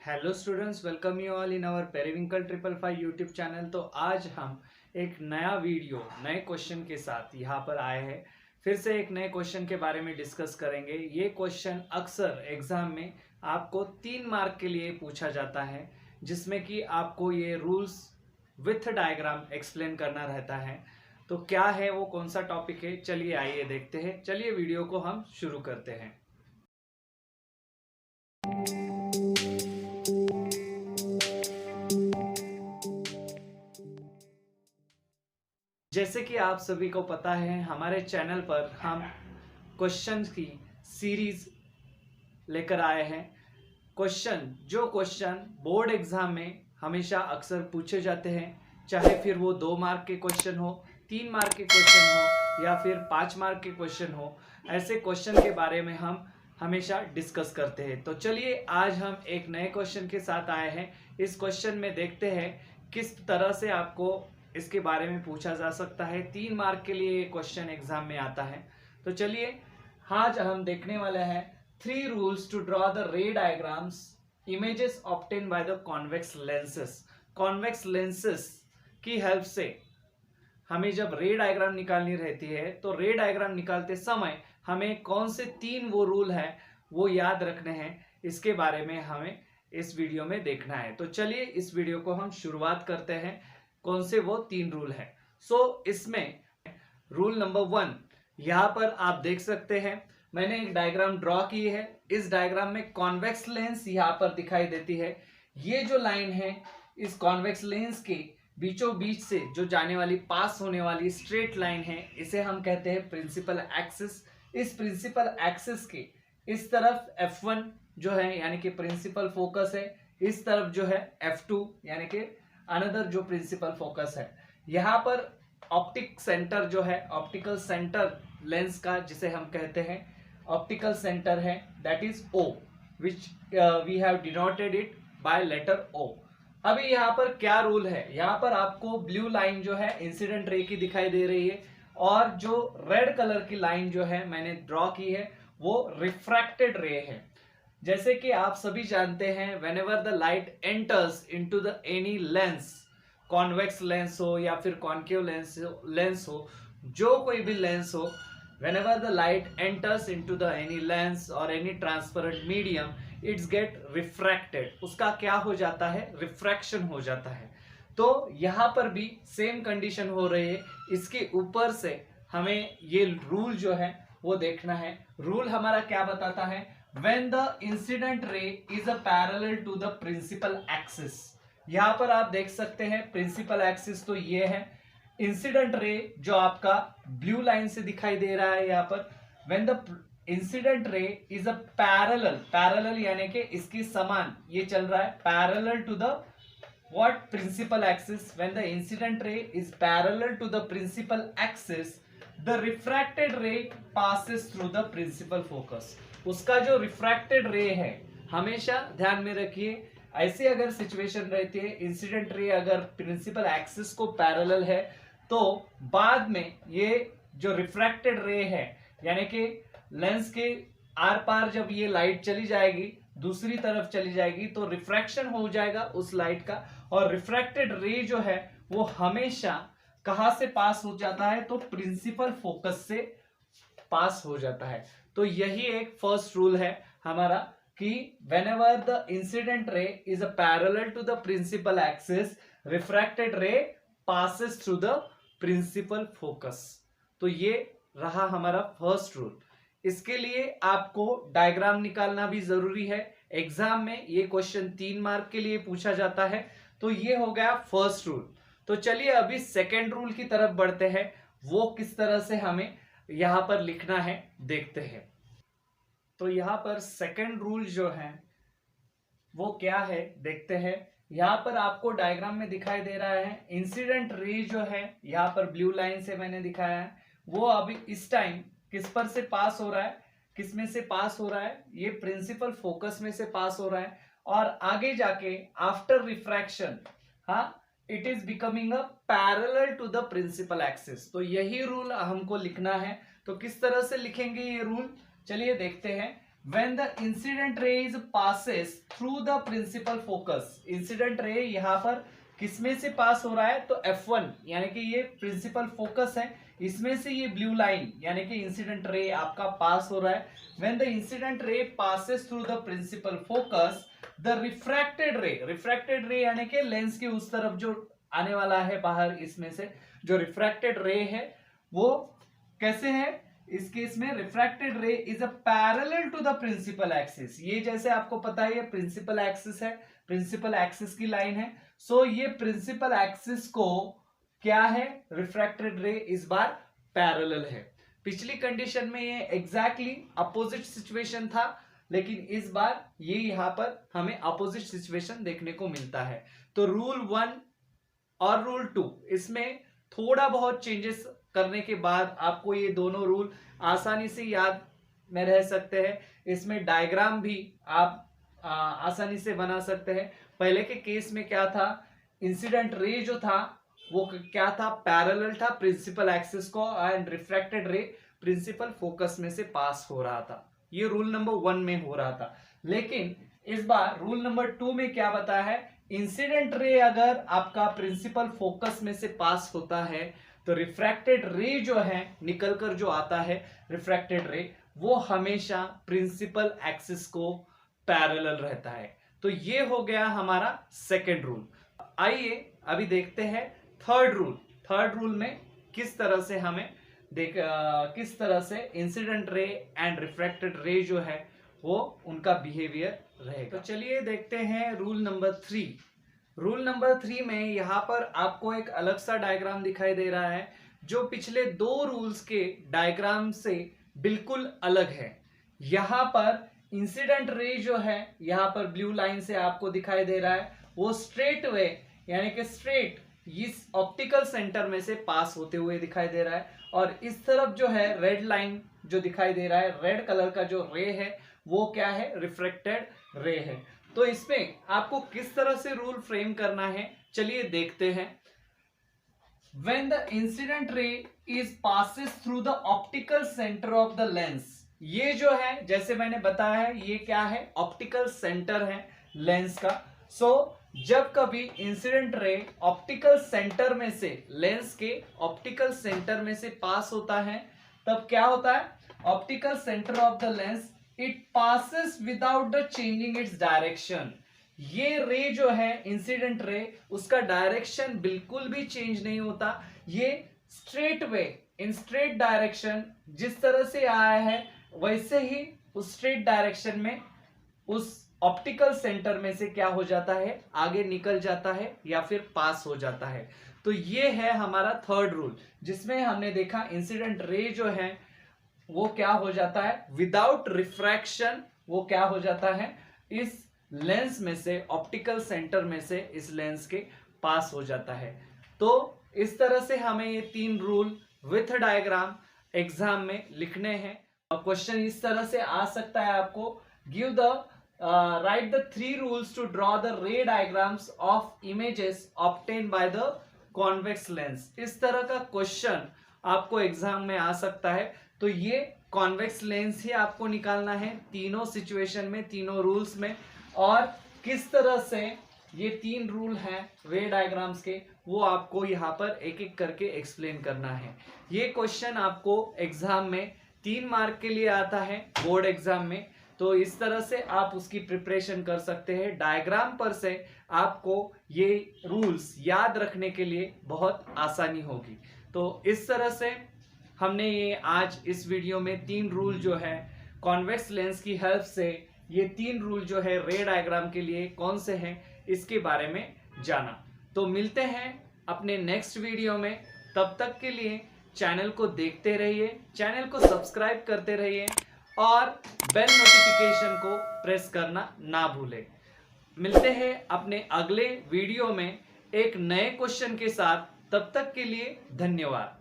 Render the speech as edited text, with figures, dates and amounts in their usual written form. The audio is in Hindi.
Hello students, welcome you all in our periwinkle 555 YouTube channel. तो आज हम एक नया वीडियो नए क्वेश्चन के साथ यहाँ पर आए हैं। फिर से एक नए क्वेश्चन के बारे में डिस्कस करेंगे। ये क्वेश्चन अक्सर एग्जाम में आपको 3 मार्क के लिए पूछा जाता है, जिसमें कि आपको ये रूल्स विथ डायग्राम एक्सप्लेन करना रहता है। तो क्या है वो, कौन सा टॉपिक है, चलिए आइए देखते हैं। चलिए वीडियो को हम शुरू करते हैं। जैसे कि आप सभी को पता है, हमारे चैनल पर हम क्वेश्चंस की सीरीज लेकर आए हैं। जो क्वेश्चन बोर्ड एग्जाम में हमेशा अक्सर पूछे जाते हैं, चाहे फिर वो 2 मार्क के क्वेश्चन हो, 3 मार्क के क्वेश्चन हो या फिर 5 मार्क के क्वेश्चन हो, ऐसे क्वेश्चन के बारे में हम हमेशा डिस्कस करते हैं। तो चलिए आज हम एक नए क्वेश्चन के साथ आए हैं। इस क्वेश्चन में देखते हैं किस तरह से आपको इसके बारे में पूछा जा सकता है। 3 मार्क के लिए ये क्वेश्चन एग्जाम में आता है। तो चलिए आज हम देखने वाले हैं 3 rules to draw the ray diagrams images obtain by the convex lenses. Convex lenses की हेल्प से हमें जब रे डायग्राम निकालनी रहती है, तो रे डायग्राम निकालते समय हमें कौन से 3 वो रूल है वो याद रखने हैं, इसके बारे में हमें इस वीडियो में देखना है। तो चलिए इस वीडियो को हम शुरुआत करते हैं। कौन से वो 3 रूल है। इसमें रूल नंबर 1, यहां पर आप देख सकते हैं मैंने एक डायग्राम ड्रॉ की है। इस डायग्राम में कॉन्वेक्स लेंस यहां पर दिखाई देती है। ये जो लाइन है, इस कॉन्वेक्स लेंस के बीचों बीच से जो जाने वाली, पास होने वाली स्ट्रेट लाइन है, इसे हम कहते हैं प्रिंसिपल एक्सिस। इस प्रिंसिपल एक्सिस के इस तरफ F1 जो है यानी कि प्रिंसिपल फोकस है, इस तरफ जो है F2 यानी कि अनदर जो प्रिंसिपल फोकस है। यहाँ पर ऑप्टिक सेंटर जो है, ऑप्टिकल सेंटर लेंस का जिसे हम कहते हैं ऑप्टिकल सेंटर है, that is O, which we have denoted it by letter O। अभी यहाँ पर क्या रूल है, यहाँ पर आपको ब्लू लाइन जो है इंसिडेंट रे की दिखाई दे रही है, और जो रेड कलर की लाइन जो है मैंने ड्रॉ की है वो रिफ्रैक्टेड रे है। जैसे कि आप सभी जानते हैं, whenever the light enters into the any lens, convex lens हो या फिर कॉन्केव लेंस हो, जो कोई भी लेंस हो, whenever the light enters into the any lens or any transparent medium, it's get refracted। उसका क्या हो जाता है, रिफ्रैक्शन हो जाता है। तो यहाँ पर भी सेम कंडीशन हो रही है। इसके ऊपर से हमें ये रूल जो है वो देखना है। रूल हमारा क्या बताता है, when the incident ray is a parallel to the principal axis। यहां पर आप देख सकते हैं प्रिंसिपल एक्सिस तो ये है, इंसिडेंट रे जो आपका ब्लू लाइन से दिखाई दे रहा है यहाँ पर, when the incident ray is a parallel यानी कि इसकी समान ये चल रहा है, parallel to the what principal axis, when the incident ray is parallel to the principal axis, the refracted ray passes through the principal focus। उसका जो रिफ्रैक्टेड रे है, हमेशा ध्यान में रखिए, ऐसी अगर सिचुएशन रहती है, इंसिडेंट रे अगर प्रिंसिपल एक्सिस को पैरेलल है, तो बाद में ये जो रिफ्रैक्टेड रे है यानी कि लेंस के आर पार जब ये लाइट चली जाएगी, दूसरी तरफ चली जाएगी, तो रिफ्रैक्शन हो जाएगा उस लाइट का, और रिफ्रैक्टेड रे जो है वो हमेशा कहां से पास हो जाता है, तो प्रिंसिपल फोकस से पास हो जाता है। तो यही एक फर्स्ट रूल है हमारा कि whenever the incident ray is a parallel to the principal axis, refracted ray passes through the principal focus। तो ये रहा हमारा फर्स्ट रूल। इसके लिए आपको डायग्राम निकालना भी जरूरी है। एग्जाम में ये क्वेश्चन 3 मार्क के लिए पूछा जाता है। तो ये हो गया फर्स्ट रूल। तो चलिए अभी सेकेंड रूल की तरफ बढ़ते हैं, वो किस तरह से हमें यहां पर लिखना है देखते हैं। तो यहां पर सेकंड रूल जो है वो क्या है देखते हैं। यहां पर आपको डायग्राम में दिखाई दे रहा है इंसिडेंट रे जो है, यहां पर ब्लू लाइन से मैंने दिखाया है, वो अभी इस टाइम किस पर से पास हो रहा है, किस में से पास हो रहा है, ये प्रिंसिपल फोकस में से पास हो रहा है, और आगे जाके आफ्टर रिफ्रैक्शन, हाँ, it is becoming a parallel to the principal axis. तो यही रूल हमको लिखना है। तो किस तरह से लिखेंगे ये रूल, चलिए देखते हैं। when the incident ray is passes through the principal focus, incident ray यहां पर किसमें से पास हो रहा है, तो F1 यानी कि ये प्रिंसिपल फोकस है, इसमें से ये ब्लू लाइन यानी कि इंसिडेंट रे आपका पास हो रहा है। when the incident ray passes through the principal focus, the refracted ray यानी कि लेंस के उस तरफ जो आने वाला है बाहर, इसमें से जो रिफ्रैक्टेड रे है वो कैसे है, इस केस में refracted ray is a parallel to the principal axis. ये जैसे आपको पता है ये प्रिंसिपल एक्सिस है, प्रिंसिपल एक्सिस की लाइन है, सो ये प्रिंसिपल एक्सिस को क्या है, रिफ्रैक्टेड रे इस बार पैरेलल है। पिछली कंडीशन में ये एग्जैक्टली अपोजिट सिचुएशन था, लेकिन इस बार ये यहां पर हमें अपोजिट सिचुएशन देखने को मिलता है। तो रूल 1 और रूल 2 इसमें थोड़ा बहुत चेंजेस करने के बाद आपको ये दोनों रूल आसानी से याद में रह सकते हैं। इसमें डायग्राम भी आप आसानी से बना सकते हैं। पहले के केस में क्या था, इंसिडेंट रे जो था वो क्या था, पैरेलल था प्रिंसिपल एक्सिस को, and refracted ray principal focus में से पास हो रहा था। ये रूल नंबर 1 में हो रहा था। लेकिन इस बार रूल नंबर 2 में क्या बताया है, इंसिडेंट रे अगर आपका प्रिंसिपल फोकस में से पास होता है तो रिफ्रैक्टेड रे जो है निकलकर जो आता है रिफ्रैक्टेड रे, वो हमेशा प्रिंसिपल एक्सिस को पैरेलल रहता है। तो ये हो गया हमारा सेकेंड रूल। आइए अभी देखते हैं थर्ड रूल। थर्ड रूल में किस तरह से हमें किस तरह से इंसिडेंट रे एंड रिफ्रैक्टेड रे जो है वो उनका बिहेवियर रहेगा। तो चलिए देखते हैं रूल नंबर 3। रूल नंबर 3 में यहां पर आपको एक अलग सा डायग्राम दिखाई दे रहा है जो पिछले 2 रूल्स के डायग्राम से बिल्कुल अलग है। यहां पर इंसिडेंट रे जो है यहां पर ब्लू लाइन से आपको दिखाई दे रहा है, वो स्ट्रेट वे यानी कि स्ट्रेट इस ऑप्टिकल सेंटर में से पास होते हुए दिखाई दे रहा है, और इस तरफ जो है रेड लाइन जो दिखाई दे रहा है, रेड कलर का जो रे है वो क्या है, रिफ्रैक्टेड रे है। तो इसमें आपको किस तरह से रूल फ्रेम करना है, चलिए देखते हैं। When the incident ray is passes through the optical center of the lens, ये जो है जैसे मैंने बताया है ये क्या है, ऑप्टिकल सेंटर है लेंस का। सो जब कभी इंसिडेंट रे ऑप्टिकल सेंटर में से, लेंस के ऑप्टिकल सेंटर में से पास होता है, तब क्या होता है, optical centre of the lens it passes without the changing its direction. ये रे जो है इंसिडेंट रे, उसका डायरेक्शन बिल्कुल भी चेंज नहीं होता, ये straight way in straight direction जिस तरह से आया है वैसे ही उस स्ट्रेट डायरेक्शन में उस ऑप्टिकल सेंटर में से क्या हो जाता है, आगे निकल जाता है या फिर पास हो जाता है। तो ये है हमारा थर्ड रूल, जिसमें हमने देखा इंसिडेंट रे जो है वो क्या हो जाता है, विदाउट रिफ्रैक्शन वो क्या हो जाता है, इस लेंस में से, ऑप्टिकल सेंटर में से इस लेंस के पास हो जाता है। तो इस तरह से हमें ये 3 रूल विथ डायग्राम एग्जाम में लिखने हैं। क्वेश्चन इस तरह से आ सकता है आपको, give the right the 3 rules to draw the ray diagrams of images obtain by the convex lens. इस तरह का क्वेश्चन आपको एग्जाम में आ सकता है। तो ये कॉन्वेक्स लेंस ही आपको निकालना है तीनों सिचुएशन में, तीनों रूल्स में, और किस तरह से ये 3 रूल हैं रे डायग्राम्स के वो आपको यहाँ पर एक एक करके एक्सप्लेन करना है। ये क्वेश्चन आपको एग्जाम में 3 मार्क के लिए आता है बोर्ड एग्जाम में। तो इस तरह से आप उसकी प्रिपरेशन कर सकते हैं। डायग्राम पर से आपको ये रूल्स याद रखने के लिए बहुत आसानी होगी। तो इस तरह से हमने ये आज इस वीडियो में 3 रूल जो है कॉन्वेक्स लेंस की हेल्प से, ये 3 रूल जो है रे डायग्राम के लिए कौन से हैं इसके बारे में जाना। तो मिलते हैं अपने नेक्स्ट वीडियो में, तब तक के लिए चैनल को देखते रहिए, चैनल को सब्सक्राइब करते रहिए और बेल नोटिफिकेशन को प्रेस करना ना भूलें। मिलते हैं अपने अगले वीडियो में एक नए क्वेश्चन के साथ, तब तक के लिए धन्यवाद।